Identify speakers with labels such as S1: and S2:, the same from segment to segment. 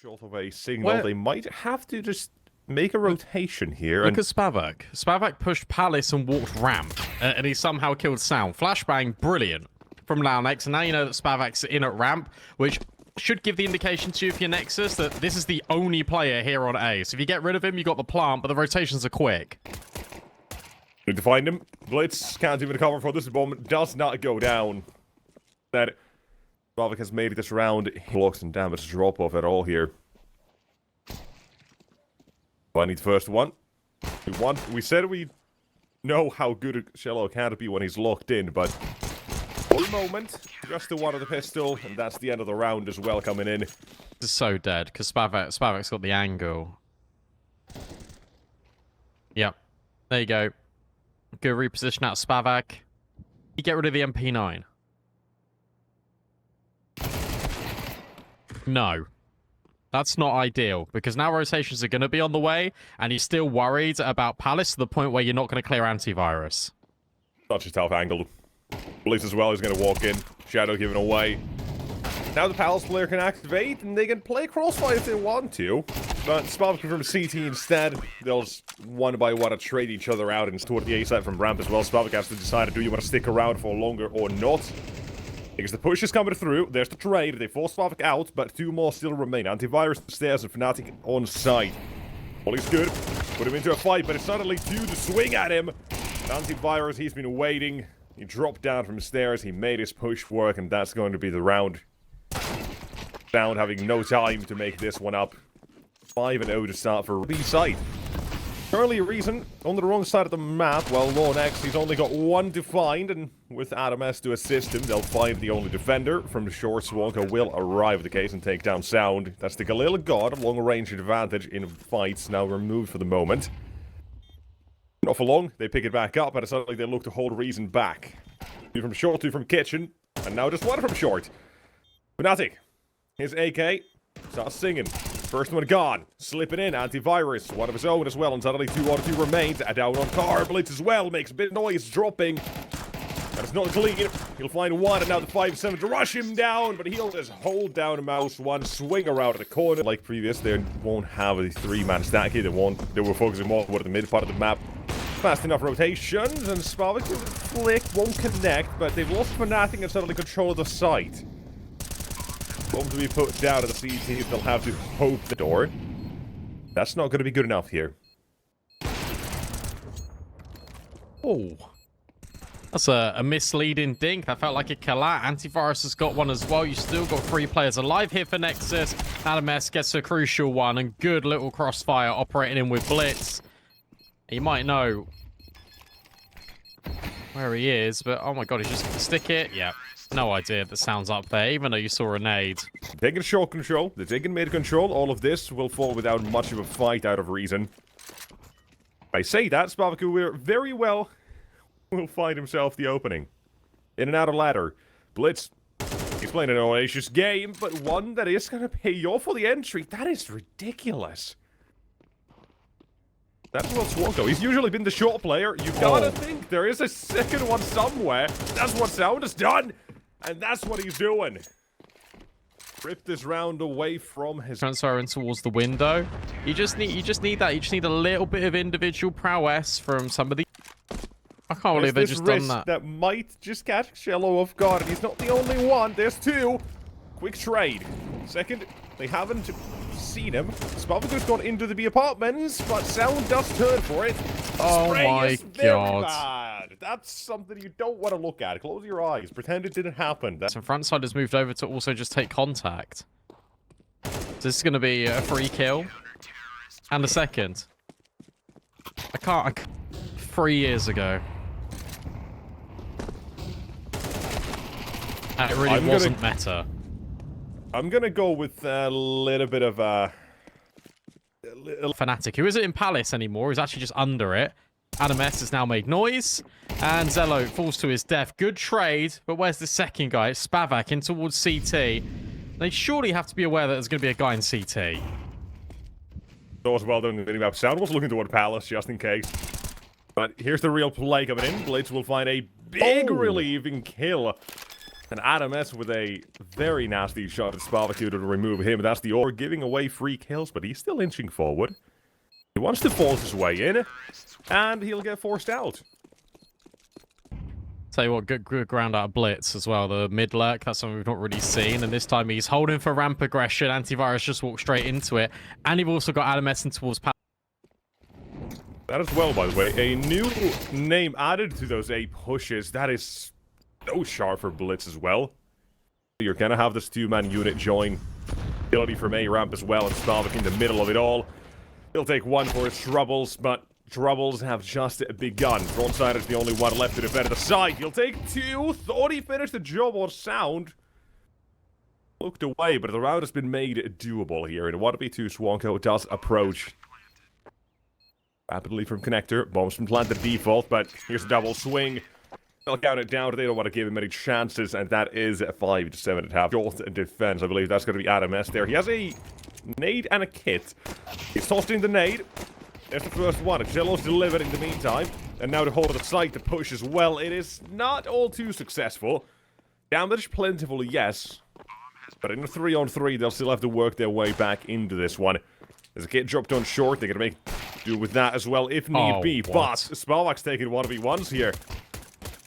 S1: short of a signal. They might have to just make a rotation here.
S2: Look at Spavak. Spavak pushed Palace and walked ramp, and he somehow killed Sound. Flashbang, brilliant from Launex, and now you know that Spavak's in at ramp, which should give the indication to you if you're Nexus that this is the only player here on A. So if you get rid of him, you got the plant, but the rotations are quick.
S1: Need to find him. Blitz can't even cover for this bomb. Does not go down. That Spavak has made it this round. Blocks and damage drop off at all here. Finding the first one. We said we know how good Shello can be when he's locked in, but for the moment, just the one of the pistol, and that's the end of the round as well coming in.
S2: This is so dead, because Spavak's got the angle. Yep. There you go. Good reposition out of Spavak. You get rid of the MP9. No. That's not ideal, because now rotations are going to be on the way, and you're still worried about Palace to the point where you're not going to clear antivirus.
S1: Such a tough angle. Blitz as well is going to walk in. Shadow given away. Now the Palace player can activate, and they can play Crossfire if they want to. But Spavak from CT instead. They'll just one by one trade each other out and toward the A side from ramp as well. Spavak has to decide, do you want to stick around for longer or not? Because the push is coming through. There's the trade. They force Spavak out, but two more still remain. Antivirus upstairs and Fnatic on site. All is good. Put him into a fight, but it's suddenly two to swing at him. Antivirus, he's been waiting. He dropped down from the stairs. He made his push work, and that's going to be the round. Sound having no time to make this one up. 5-0 to start for B side. Currently Reason on the wrong side of the map, while Launex, he's only got one to find, and with Adam S to assist him, they'll find the only defender from the short. Swalker will arrive at the case and take down Sound. That's the Galil God, long-range advantage in fights, now removed for the moment. Not for long, they pick it back up, and suddenly they look to hold Reason back. Two from short, two from kitchen, and now just one from short. Fnatic, his AK, starts singing. First one gone. Slipping in. Antivirus. One of his own as well. And suddenly 2 out of 2 remains. Down on car. Blitz as well. Makes a bit of noise. Dropping. But it's not clean. He'll find one. And now the 5-7 to rush him down. But he'll just hold down mouse one. Swing around the corner. Like previous, they won't have a 3-man stack here. They were focusing more toward the mid part of the map. Fast enough rotations. And Spavak with a flick. Won't connect. But they've lost Fnatic and suddenly control of the site. Bomb to be put down at the CT, they'll have to hope the door. That's not going to be good enough here.
S2: Oh. That's a misleading dink. That felt like a collat. Antivirus has got one as well. You still got 3 players alive here for Nexus. Adam S gets a crucial one, and good little crossfire operating in with Blitz. You might know where he is, but oh my god, he's just going to stick it. Yeah. No idea that Sound's up there, even though you saw a nade.
S1: Taking short control, they're taking mid control. All of this will fall without much of a fight out of Reason. I say that, Spavak very well will find himself the opening. In and out of ladder. Blitz, he's playing an audacious game, but one that is going to pay off for the entry. That is ridiculous. That's what Swalko. He's usually been the short player. You gotta think there is a second one somewhere. That's what Sound has done. And that's what he's doing. Rip this round away from his
S2: transferring towards the window. You just need that. You just need a little bit of individual prowess from somebody. I can't believe they just done that.
S1: That might just catch Shello off guard. And he's not the only one. There's 2. Quick trade. Second, they haven't seen him. Spavak's gone into the B apartments, but Sound does turn for it.
S2: Oh my god.
S1: Bad. That's something you don't want to look at. Close your eyes. Pretend it didn't happen.
S2: Some front side has moved over to also just take contact. So this is going to be a free kill. And a second. I can't 3 years ago. And it really wasn't meta.
S1: I'm gonna go with a little bit of a...
S2: Fnatic, who isn't in Palace anymore, he's actually just under it. Adam S has now made noise, and Zello falls to his death. Good trade, but where's the second guy? It's Spavak in towards CT. They surely have to be aware that there's going to be a guy in CT.
S1: That was well done. Sound was looking toward Palace, just in case. But here's the real play coming in. Blitz will find a big relieving kill. And Adam S with a very nasty shot at Spavaku to remove him. That's the order, giving away 3 kills, but he's still inching forward. He wants to force his way in, and he'll get forced out.
S2: Tell you what, good ground out of Blitz as well. The mid lurk, that's something we've not really seen. And this time he's holding for ramp aggression. Antivirus just walked straight into it. And you've also got Adam Essen towards Palace.
S1: That as well, by the way. A new name added to those 8 pushes. That is so sharp for Blitz as well. You're going to have this 2-man unit join. Ability from A-ramp as well, and Spalvik in the middle of it all. He'll take 1 for his troubles, but troubles have just begun. Frontside is the only one left to defend at the side. He'll take 2. Thought he finished the job on sound. Looked away, but the round has been made doable here. And 1v2 Swanko does approach. Rapidly from connector. Bombs from plant the default, but here's a double swing. They'll count it down. They don't want to give him any chances, and that is 5-7.5. Short defense. I believe that's going to be Adam S there. He has a nade and a kit. He's tossed in the nade. There's the first one. HiGHLiGHTS delivered in the meantime. And now to hold of the site to push as well. It is not all too successful. Damage plentiful, yes. But in a 3-on-3, they'll still have to work their way back into this one. There's a kit dropped on short. They're going to make do with that as well, if need be. But Spalvak's taking 1v1s here.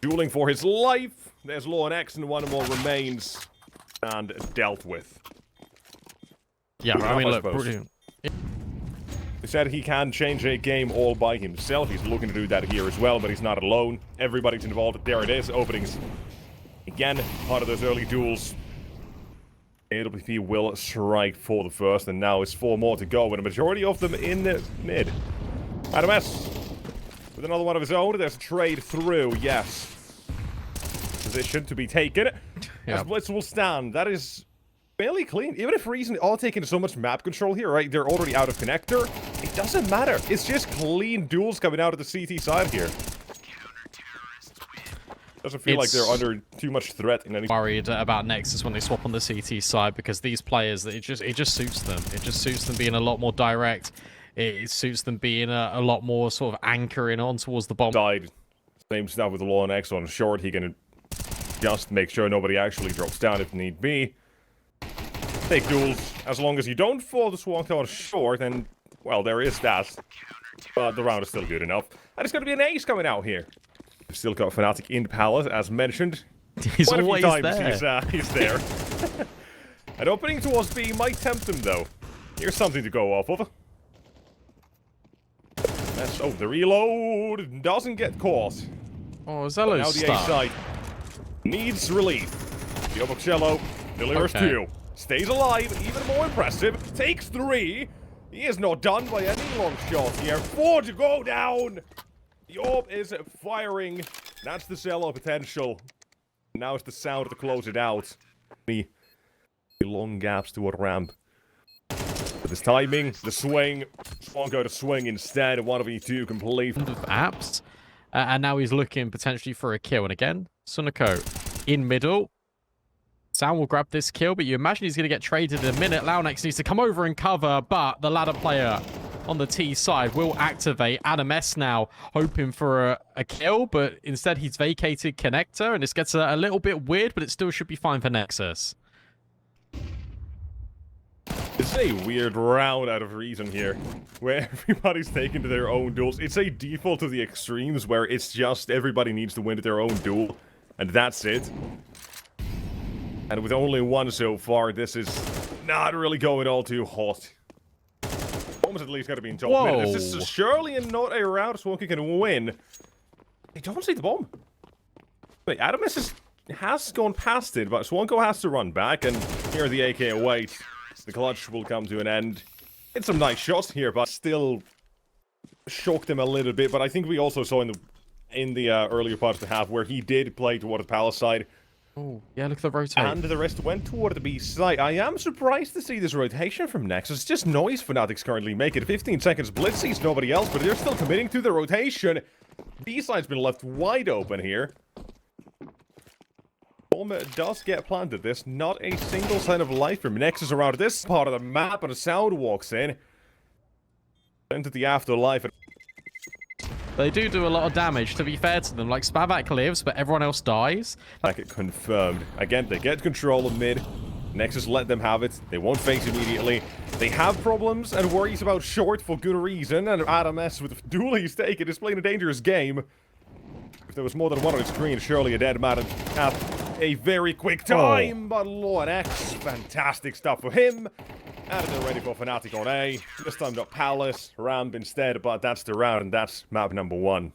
S1: Dueling for his life. There's Law and X, and 1 more remains. And dealt with.
S2: Yeah, I mean, look, brilliant.
S1: He said he can change a game all by himself. He's looking to do that here as well, but he's not alone. Everybody's involved. There it is. Openings. Again, part of those early duels. AWP will strike for the first, and now it's 4 more to go, and a majority of them in the mid. Adam S with another one of his own. There's a trade through, yes. Position to be taken. As Blitz will stand. That is fairly clean. Even if Reason are taking so much map control here, right? They're already out of connector. It doesn't matter. It's just clean duels coming out of the CT side here. Doesn't feel like they're under too much threat in any.
S2: Worried about Nexus when they swap on the CT side, because these players, it just suits them. It just suits them being a lot more direct. It suits them being a lot more sort of anchoring on towards the bomb.
S1: Side. Same stuff with the Law and X on short. He can just make sure nobody actually drops down if need be. Take duels. As long as you don't fall the Swank on short, and well, there is that. But the round is still good enough. And it's going to be an ace coming out here. We've still got Fnatic in Palace, as mentioned.
S2: He's always there.
S1: He's there. An opening towards B might tempt him, though. Here's something to go off of. Oh, the reload doesn't get caught.
S2: Oh, Zello's
S1: now the A side needs relief. HiGHLiGHTS delivers 2. Stays alive, even more impressive. Takes 3. He is not done by any long shot here. 4 to go down. The orb is firing. That's the Zello potential. Now it's the sound to close it out. The long gaps to a ramp. With his timing, the swing. Swanko to swing instead. 1v2 complete.
S2: Apps. And now he's looking potentially for a kill. And again, Sunako in middle. Sound will grab this kill, but you imagine he's going to get traded in a minute. Launex needs to come over and cover, but the ladder player on the T side will activate. Adam S now hoping for a kill, but instead he's vacated connector, and this gets a little bit weird, but it still should be fine for Nexus.
S1: It's a weird round out of reason here, where everybody's taken to their own duels. It's a default to the extremes, where it's just everybody needs to win their own duel, and that's it. And with only 1 so far, this is not really going all too hot. Bomb's at least got to be in top mid. This is surely not a round Swanky can win. They don't see the bomb. Wait, Adam has gone past it, but Swanko has to run back, and here the AK awaits. The clutch will come to an end. It's some nice shots here, but still shocked him a little bit. But I think we also saw in the earlier part of the half where he did play toward the Palace side.
S2: Oh, yeah, look at the rotate.
S1: And the rest went toward the B side. I am surprised to see this rotation from Nexus. It's just noise Fnatic's currently making. 15 seconds Blitz sees nobody else, but they're still committing to the rotation. B side's been left wide open here. Bomb does get planted. There's not a single sign of life from Nexus around this part of the map, and a sound walks in. Into the afterlife.
S2: They do a lot of damage, to be fair to them. Like, Spavac lives, but everyone else dies.
S1: Like it confirmed. Again, they get control of mid. Nexus let them have it. They won't face immediately. They have problems and worries about short for good reason. And Adam S with the duel he's taken is playing a dangerous game. If there was more than one on his screen, surely a dead man at a very quick time. But Lord X, fantastic stuff for him. And they're ready for Fnatic on A. This time not Palace, Ramp instead, but that's the round, and that's map number 1.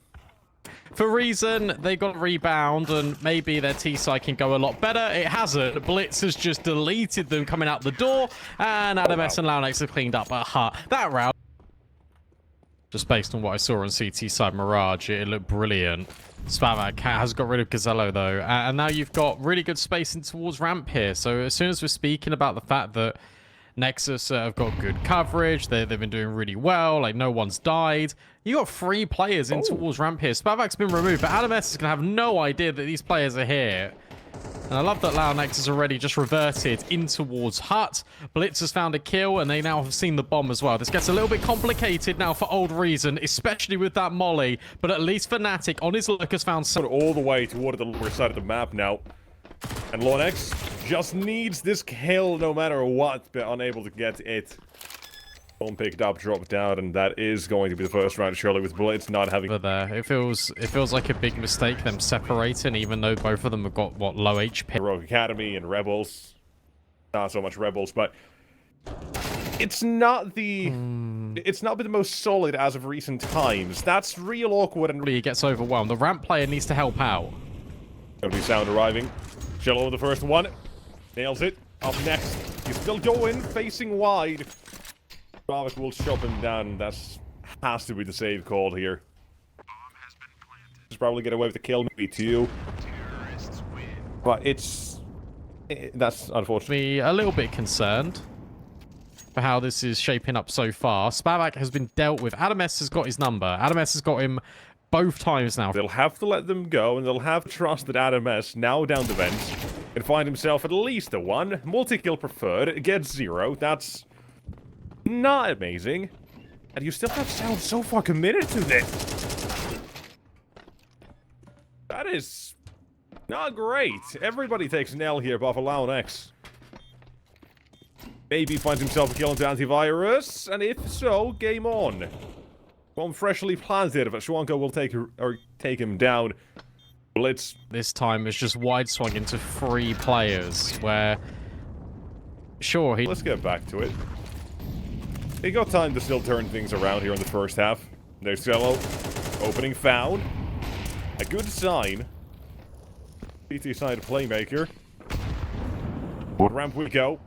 S2: For reason, they got a rebound, and maybe their T-side can go a lot better. It hasn't. Blitz has just deleted them coming out the door, and Adam S and Launex have cleaned up at Hut. That round, just based on what I saw on CT side Mirage, it looked brilliant. Spavac has got rid of Gazello, though, and now you've got really good spacing towards Ramp here. So as soon as we're speaking about the fact that Nexus have got good coverage, they've been doing really well, like no one's died. You got 3 players in towards Ramp here. Spavac's been removed, but Adam S is going to have no idea that these players are here. And I love that Launex has already just reverted in towards Hut. Blitz has found a kill, and they now have seen the bomb as well. This gets a little bit complicated now for old reason, especially with that molly. But at least Fnatic on his look has found some...
S1: all the way toward the lower side of the map now. And Launex just needs this kill no matter what, but unable to get it. Bomb picked up, dropped down, and that is going to be the first round, surely, with Blitz not having...
S2: There. It feels like a big mistake, them separating, even though both of them have got, what, low HP.
S1: Heroic Academy and Rebels. Not so much Rebels, but... It's not the... It's not been the most solid as of recent times. That's real awkward and...
S2: He gets overwhelmed. The Ramp player needs to help out.
S1: Gonna be Sound arriving. Cello the first one. Nails it. Up next. He's still going, facing wide. Spavac will chop him down. That has to be the save call here. He's probably get away with the kill, maybe 2. But that's unfortunately
S2: A little bit concerned for how this is shaping up so far. Spavac has been dealt with. Adam S has got his number. Adam S has got him both times now.
S1: They'll have to let them go, and they'll have to trust that Adam S, now down the bench, can find himself at least a 1. Multi-kill preferred, gets 0. That's not amazing. And you still have Sound so far committed to this. That is not great. Everybody takes an L here, but for Launex. Maybe finds himself a kill into Antivirus, and if so, game on. Bomb freshly planted, but Schwanko will take him down. Blitz.
S2: This time it's just wide swung into 3 players, where... Sure, he...
S1: Let's get back to it. They got time to still turn things around here in the first half. There's Cello. Opening found. A good sign. PT side playmaker. Ramp we go.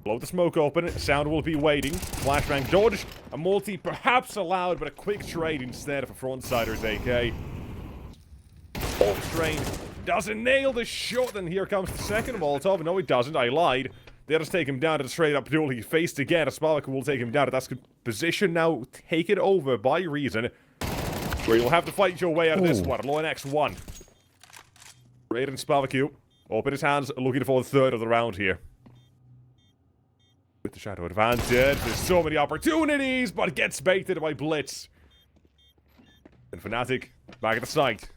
S1: Blow the smoke open. Sound will be waiting. Flashbang dodge. A multi perhaps allowed, but a quick trade instead of a frontsider's AK. Ball strain. Doesn't nail the shot, and here comes the second Molotov. No, he doesn't. I lied. They just take him down to the straight up duel. He faced again. Spavac will take him down. That's good position now taken over by Reason. Where you'll have to fight your way out of this one. Launex 1. Raiden Spavac open his hands, looking for the third of the round here. With the shadow advantage, there's so many opportunities, but gets baited by Blitz. And Fnatic back at the site.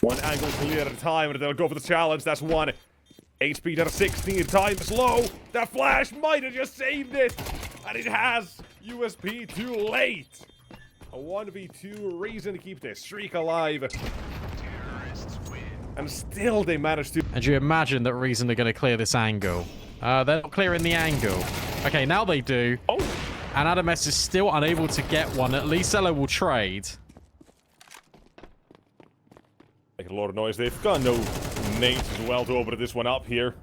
S1: 1 angle clear at a time, and they'll go for the challenge. That's 1. HP down to 16, time is low. That flash might have just saved it, and it has. USP too late. A 1v2 Reason to keep their streak alive. And still they managed to...
S2: And you imagine that Reason are going to clear this angle. They're not clearing the angle. Okay, now they do.
S1: Oh.
S2: And Adam S is still unable to get one. At least Ella will trade.
S1: Making a lot of noise. They've got no nades as well to open this one up here.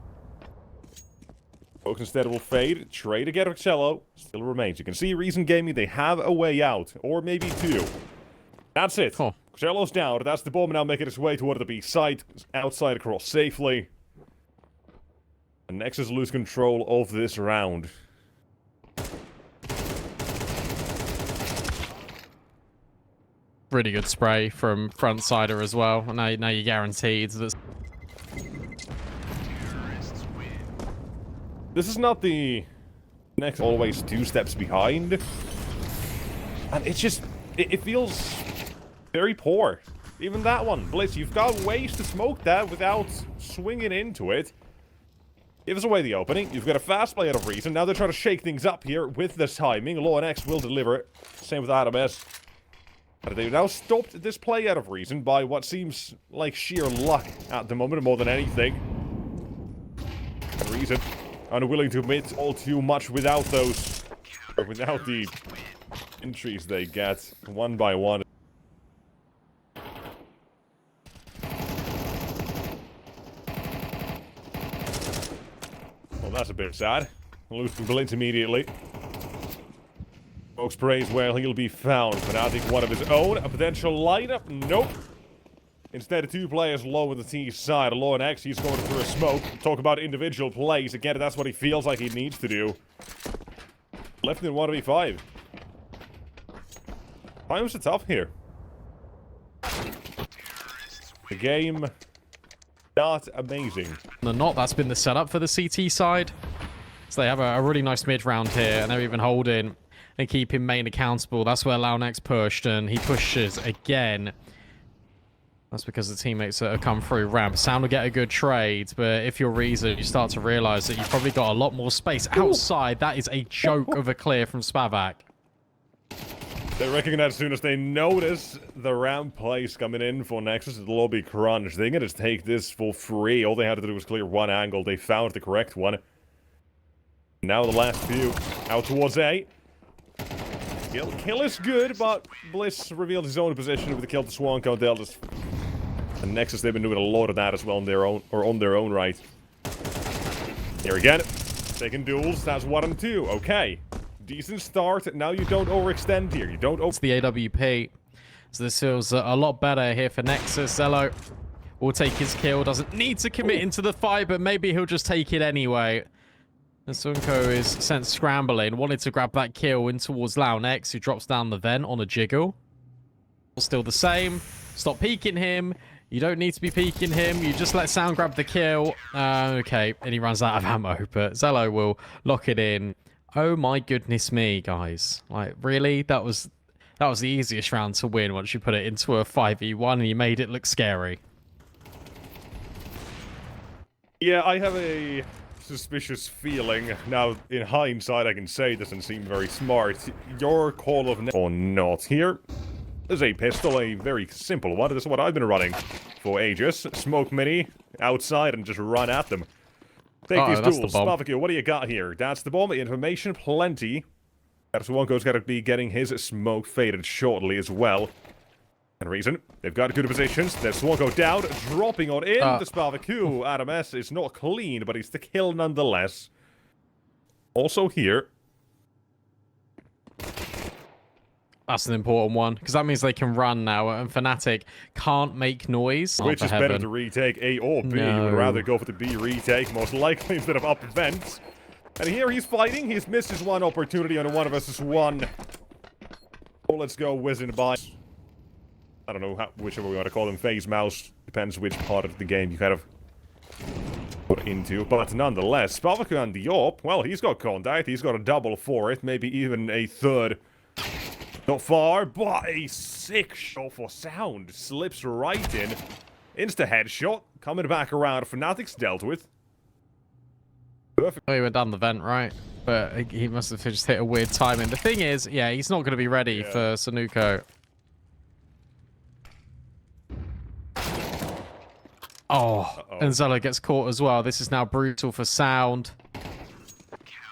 S1: Folks instead will fade. Trade again with Cello. Still remains. You can see Reason Gaming, they have a way out. Or maybe 2. That's it.
S2: Oh.
S1: Cello's down. That's the bomb now making its way toward the B side. Outside across safely. And Nexus lose control of this round.
S2: Really good spray from frontsider as well. Now you're guaranteed that...
S1: This is not the Nexus always 2 steps behind. And it's just... It feels Very poor. Even that one. Blitz, you've got ways to smoke that without swinging into it. Gives away the opening. You've got a fast play out of reason. Now they're trying to shake things up here with this timing. Law and X will deliver it. Same with Adam S. But they've now stopped this play out of reason by what seems like sheer luck at the moment more than anything. Reason unwilling to admit all too much without those, or without the entries they get one by one. Well, that's a bit sad. Losing Blitz immediately. Smokes prays where he'll be found, but I think one of his own. A potential lineup? Nope. Instead, 2 players low on the T side. Law and X, he's going through a smoke. Talk about individual plays. Again, that's what he feels like he needs to do. Left in 1v5. Times are tough here. The game, not amazing.
S2: That's been the setup for the CT side. So they have a really nice mid round here, and they're even holding and keeping main accountable. That's where Launex pushed, and he pushes again. That's because the teammates that have come through ramp. Sound will get a good trade, but if you're Reason, you start to realize that you've probably got a lot more space outside. That is a joke of a clear from Spavac.
S1: They recognize as soon as they notice the ramp place coming in for Nexus, it'll all be crunch. They're gonna take this for free. All they had to do was clear one angle. They found the correct one. Now the last few out towards A. Kill is good, but Bliss revealed his own position with the kill to Swanko. They'll just... And Nexus, they've been doing a lot of that as well on their own right. Here again. Taking duels. That's 1 and 2. Okay. Decent start. Now you don't overextend here. You don't
S2: It's the AWP. So this feels a lot better here for Nexus. Zello will take his kill. Doesn't need to commit into the fight, but maybe he'll just take it anyway. And Sunko is sent scrambling. Wanted to grab that kill in towards Launex, who drops down the vent on a jiggle. Still the same. Stop peeking him. You don't need to be peeking him. You just let Sound grab the kill. Okay, and he runs out of ammo, but Zello will lock it in. Oh my goodness me, guys. Like, really? That was the easiest round to win once you put it into a 5v1 and you made it look scary.
S1: Yeah, I have a suspicious feeling. Now, in hindsight, I can say it doesn't seem very smart. Your call of... or not here. There's a pistol, a very simple one. This is what I've been running for ages. Smoke mini outside and just run at them. Take these duels. Spavaku, what do you got here? That's the bomb. Information plenty. Swanko's got to be getting his smoke faded shortly as well. And Reason, they've got good positions. There's Swanko down, dropping on in. The Spavaku. Adam S is not clean, but he's the kill nonetheless. Also here.
S2: That's an important one, because that means they can run now, and Fnatic can't make noise.
S1: Which is better to retake, A or B? No. He would rather go for the B retake, most likely, instead of up vents. And here he's fighting. He's missed his one opportunity on a 1 versus 1. Oh, let's go whizzing by. I don't know, whichever we want to call them, phase mouse. Depends which part of the game you kind of put into. But nonetheless, Spavaku and the AWP, well, he's got contact. He's got a double for it, maybe even a third. Not far, but a sick shot for Sound. Slips right in. Insta headshot. Coming back around. Fnatic's dealt with. Perfect.
S2: Oh, he went down the vent, right? But he must have just hit a weird timing. The thing is, yeah, he's not going to be ready for Sanuko. Oh, and Zello gets caught as well. This is now brutal for Sound.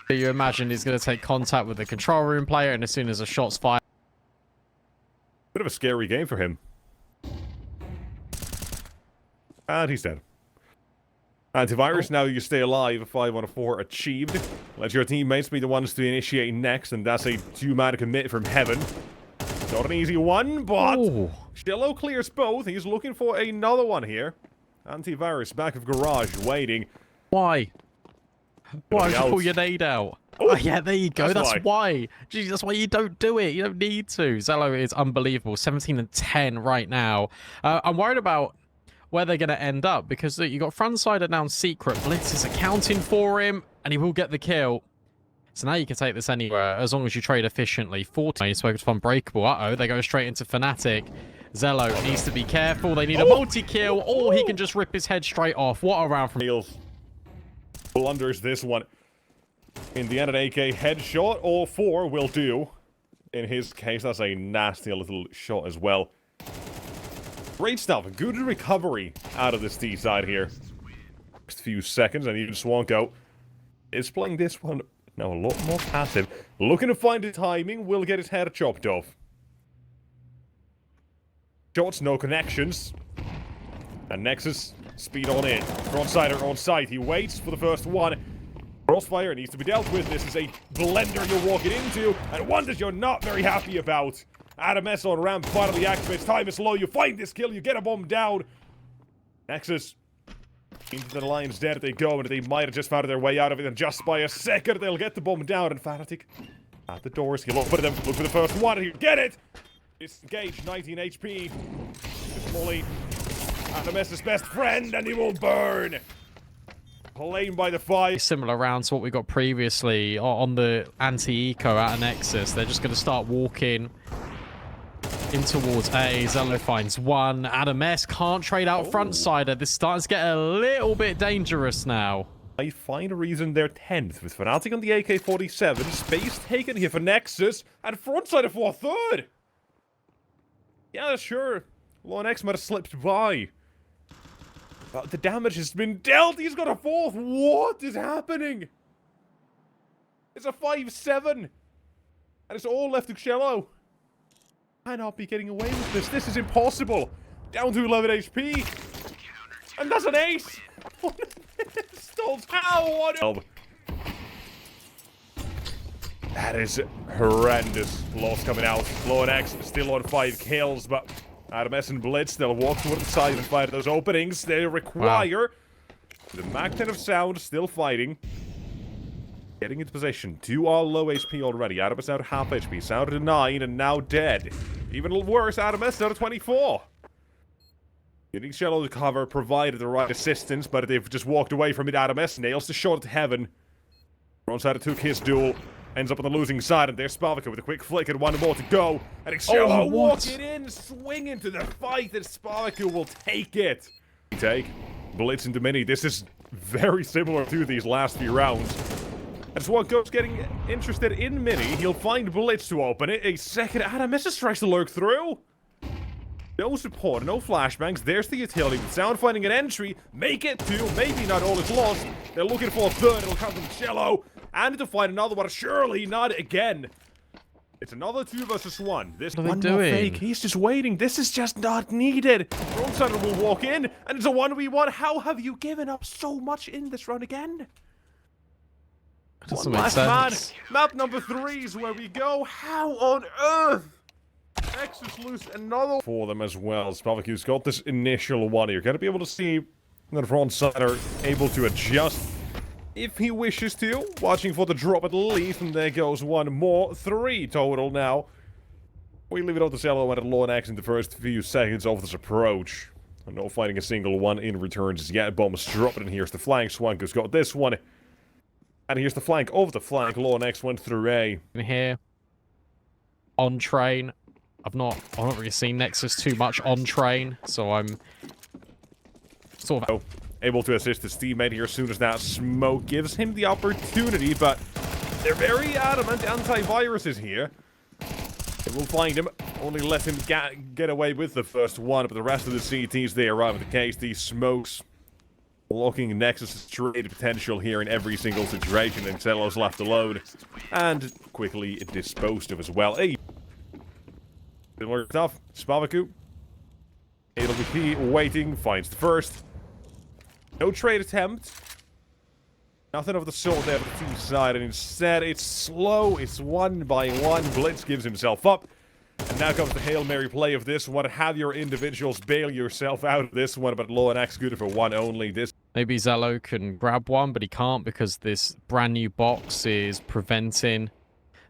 S2: You imagine he's going to take contact with the control room player, and as soon as a shot's fired...
S1: Bit of a scary game for him. And he's dead. Antivirus, now you stay alive. 5 out of 4 achieved. Let your teammates be the ones to initiate next, and that's a 2-man commit from Heaven. Not an easy one, but Shallow clears both. He's looking for another one here. Antivirus, back of garage, waiting.
S2: Why? Why would you pull your nade out? Oh, yeah, there you go. That's why. Jeez, that's why you don't do it. You don't need to. Zello is unbelievable. 17 and 10 right now. I'm worried about where they're going to end up, because you got frontside announced secret. Blitz is accounting for him, and he will get the kill. So now you can take this anywhere, as long as you trade efficiently. 40. You spoke to Unbreakable. Uh-oh, they go straight into Fnatic. Zello needs to be careful. They need a multi-kill, or he can just rip his head straight off. What a round from...
S1: Blunders this one. In the end, an AK headshot or 4 will do. In his case, that's a nasty little shot as well. Great stuff. Good recovery out of this D side here. Next few seconds, and even Swanko is playing this one now a lot more passive. Looking to find the timing, will get his head chopped off. Shots, no connections. And Nexus, speed on in. Frontsider on site. He waits for the first one. Crossfire needs to be dealt with. This is a blender you're walking into, and one that you're not very happy about. Adam S on ramp finally activates. Time is low. You find this kill. You get a bomb down. Nexus into the lion's den they go, and they might have just found their way out of it, and just by a second they'll get the bomb down. And Fanatic at the doors. He'll open them. Look for the first one. He'll get it. Disengage. 19 HP. Molly. Adam S's best friend, and he will burn. Plain by the fire.
S2: Similar rounds to what we got previously on the anti-eco out of Nexus. They're just going to start walking in towards A. Zello finds one. Adam S can't trade out frontsider. This starting to get a little bit dangerous now.
S1: I find a reason they're 10th with Fnatic on the AK-47. Space taken here for Nexus, and frontsider for a third. Yeah, sure. Lone X might have slipped by. But the damage has been dealt. He's got a fourth. What is happening? It's a 5-7. And it's all left to HiGHLiGHTS. Cannot be getting away with this. This is impossible. Down to 11 HP. And that's an ace. Stalls. How? That is horrendous. Loss coming out. Lone X still on 5 kills, but Adam S and Blitz, they'll walk toward the side and find those openings. They require the Mac-10 of Sound still fighting. Getting into position. 2 are low HP already. Adam S out of half HP. Sound at 9 and now dead. Even a little worse, Adam S out of 24. Getting HiGHLiGHTS to cover, provided the right assistance, but they've just walked away from it. Adam S nails the shot to heaven. Frontsider took his duel. Ends up on the losing side, and there's Spavaka with a quick flick and 1 more to go. And HiGHLiGHTS walking in, swing into the fight, and Spavaka will take it. Take Blitz into Mini. This is very similar to these last few rounds. As Swanko's getting interested in Mini, he'll find Blitz to open it. A second, Adam S tries to lurk through. No support, no flashbangs. There's the utility. With Sound finding an entry. Make it 2. Maybe not all is lost. They're looking for a third. It'll come from HiGHLiGHTS. And to find another one. Surely not again. It's another 2 versus 1. This
S2: what are
S1: one
S2: they
S1: more
S2: doing?
S1: fake. He's just waiting. This is just not needed. Frontsider will walk in. And it's a 1v1. How have you given up so much in this run again?
S2: Doesn't
S1: One
S2: make
S1: last
S2: sense.
S1: man. Map number 3 is where we go. How on earth? Nexus lose another for them as well. Spavaku's got this initial one. You're going to be able to see that Frontsider able to adjust if he wishes to. Watching for the drop at least, and there goes 1 more. 3 total now. We leave it up to Zello and Lone X in the first few seconds of this approach. And no finding a single one in returns yet. Bombs dropping, and here's the flank. Swanko's got this one. And here's the flank of the flank. Lone X went through A.
S2: Here, on train. I've not really seen Nexus too much on train, so I'm sort of
S1: able to assist his teammate here as soon as that smoke gives him the opportunity, but they're very adamant. Antivirus here. They will find him. Only let him get away with the first one, but the rest of the CTs, they arrive at the case. These smokes blocking Nexus' trade potential here in every single situation, and HiGHLiGHTS left alone and quickly disposed of as well. Hey. Similar stuff. Spavaku. AWP waiting. Finds the first. No trade attempt. Nothing of the sort there for the T side. And instead, it's slow. It's 1 by 1. Blitz gives himself up. And now comes the Hail Mary play of this one. Have your individuals bail yourself out of this one. But Lone X good for 1 only. This.
S2: Maybe Zello can grab one, but he can't because this brand new box is preventing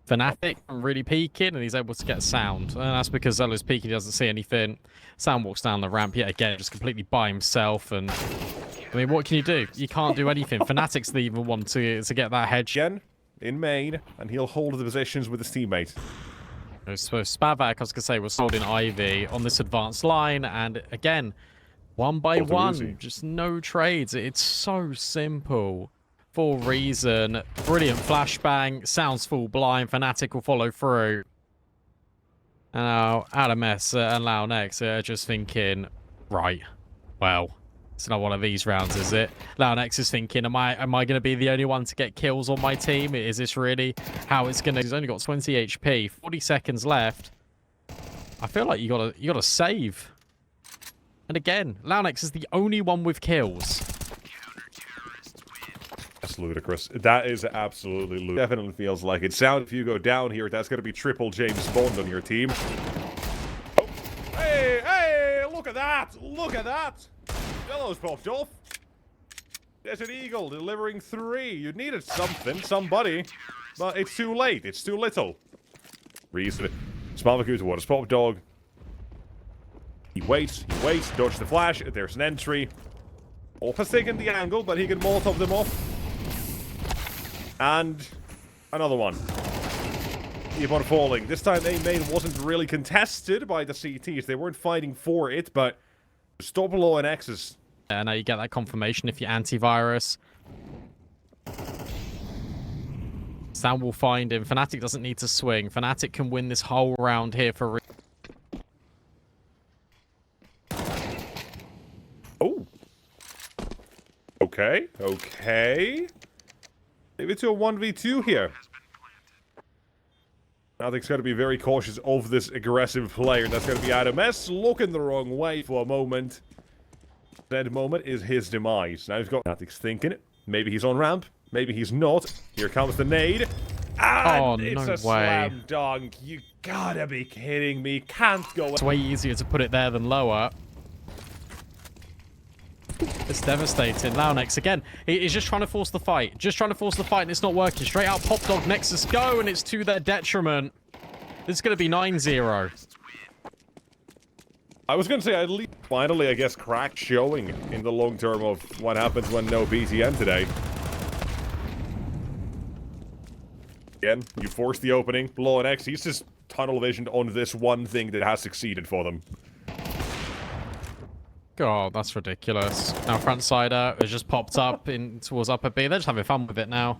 S2: Fnatic from really peeking, and he's able to get Sound. And that's because Zello's peeking, he doesn't see anything. Sound walks down the ramp yet again, just completely by himself. And I mean, what can you do? You can't do anything. Fnatic's the even one to get that head.
S1: Again, in main, and he'll hold the positions with his teammate.
S2: So Spavac, I was going to say, was sold in Ivy on this advanced line. And again, one by one, just no trades. It's so simple. For reason. Brilliant flashbang. Sounds full blind. Fnatic will follow through. And now AdamS and LoudNX are just thinking, right, well, it's not one of these rounds, is it? LoudNX is thinking, am I going to be the only one to get kills on my team? Is this really how it's going to... He's only got 20 HP, 40 seconds left. I feel like you gotta save. And again, LoudNX is the only one with kills.
S1: That's ludicrous. That is absolutely ludicrous. Definitely feels like it. Sound if you go down here, that's going to be triple James Bond on your team. Oh. Hey, hey, look at that! Look at that! Yellow's popped off. Desert Eagle delivering 3. You needed something, somebody. But it's too late. It's too little. Reason. Smalvaku towards Pop Dog. He waits, dodge the flash. There's an entry. Orp has taken the angle, but he can Molotov them off. And another one. Keep on falling. This time A main wasn't really contested by the CTs. They weren't fighting for it, but stop below an Nexus.
S2: Now you get that confirmation if you're antivirus. Sound will find him. Fnatic doesn't need to swing. Fnatic can win this whole round here for...
S1: Oh. Okay, okay. Maybe to a 1v2 here. Fnatic's got to be very cautious of this aggressive player. That's going to be AdamS looking the wrong way for a moment. That moment is his demise. Now he's got Fnatic's thinking. Maybe he's on ramp. Maybe he's not. Here comes the nade. And it's a slam dunk. You gotta be kidding me. Can't go.
S2: It's way easier to put it there than lower. It's devastating. LoudNX again. He's just trying to force the fight. Just trying to force the fight, and it's not working. Straight out Pop Dog, Nexus go, and it's to their detriment. This is going to be 9-0.
S1: I was going to say, at least finally, I guess, crack showing in the long term of what happens when no BTN today. Again, you force the opening. LoNX, he's just tunnel visioned on this one thing that has succeeded for them.
S2: God, that's ridiculous. Now Frontsider has just popped up in towards upper B. They're just having fun with it now.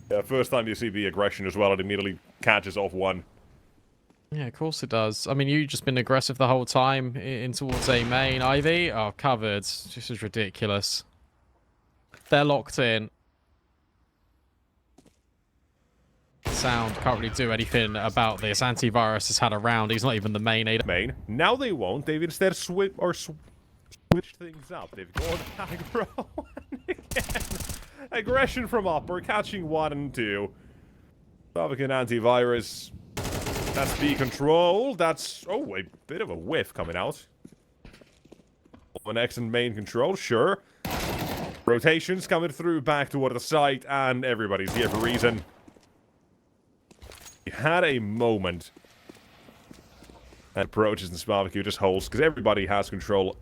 S1: Yeah, first time you see the aggression as well, it immediately catches off one.
S2: Yeah, of course it does. I mean, you've just been aggressive the whole time in towards A main. Ivy, oh, covered. This is ridiculous. They're locked in. Sound can't really do anything about this. Antivirus has had a round. He's not even the main AD.
S1: Main. Now they won't. They've instead switched things up. They've gone aggro. Again, aggression from upper, catching 1 and 2. Republican antivirus. That's B control. That's, oh, a bit of a whiff coming out. An X and main control, sure. Rotations coming through back toward the site, and everybody's here for a reason. He had a moment. And approaches and Sparvaku just holds, because everybody has control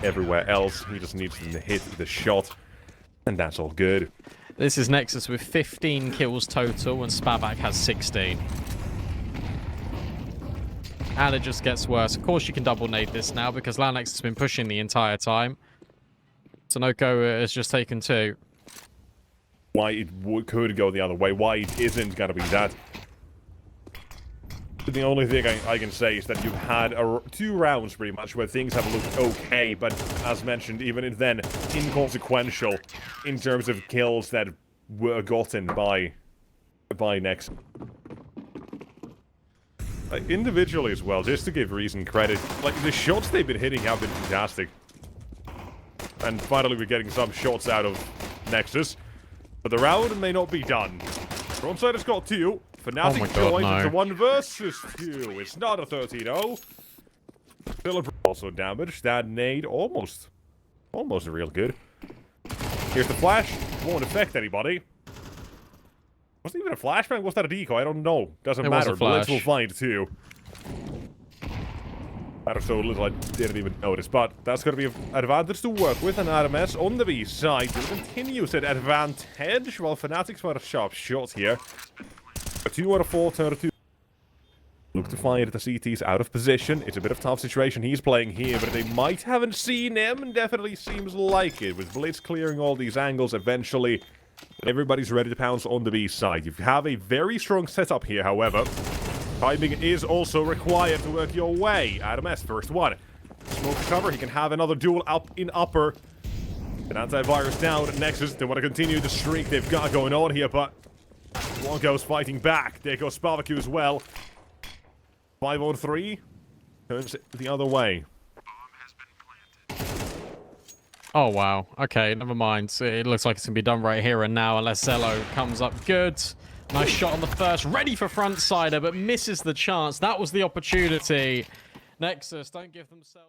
S1: everywhere else. He just needs to hit the shot, and that's all good.
S2: This is Nexus with 15 kills total, and Spavac has 16. And it just gets worse. Of course, you can double nade this now because LoudNX has been pushing the entire time. Sonoko has just taken 2.
S1: Why it could go the other way, why it isn't going to be that. The only thing I can say is that you've had 2 rounds pretty much where things have looked okay, but as mentioned, even then, inconsequential in terms of kills that were gotten by Nexus. Individually as well, just to give Reason credit, like, the shots they've been hitting have been fantastic. And finally we're getting some shots out of Nexus. But the round may not be done. Frontsider's got 2. Fnatic joins into 1 versus 2. It's not a 13-0. Philip also damaged. That nade almost real good. Here's the flash. Won't affect anybody. Wasn't even a flashbang? Was that a decoy? I don't know. Doesn't matter. Blitz will find 2. Matters so little I didn't even notice, but that's going to be an advantage to work with, and AdamS on the B side continues at advantage, while Fnatic's got a sharp shot here. A 2 out of 4 turn to 2. Look to find the CT's out of position. It's a bit of a tough situation he's playing here, but they might haven't seen him, and definitely seems like it. With Blitz clearing all these angles, eventually, everybody's ready to pounce on the B side. You have a very strong setup here, however. Timing is also required to work your way. Adam S, first one. Smoke to cover, he can have another duel up in upper. An antivirus down, Nexus, they want to continue the streak they've got going on here, but Wonko's fighting back. There goes Spavaku as well. 5 on 3. Turns it the other way.
S2: Oh, wow. Okay, never mind. It looks like it's going to be done right here and now unless Zello comes up good. Nice shot on the first. Ready for frontsider, but misses the chance. That was the opportunity. Nexus, don't give themselves...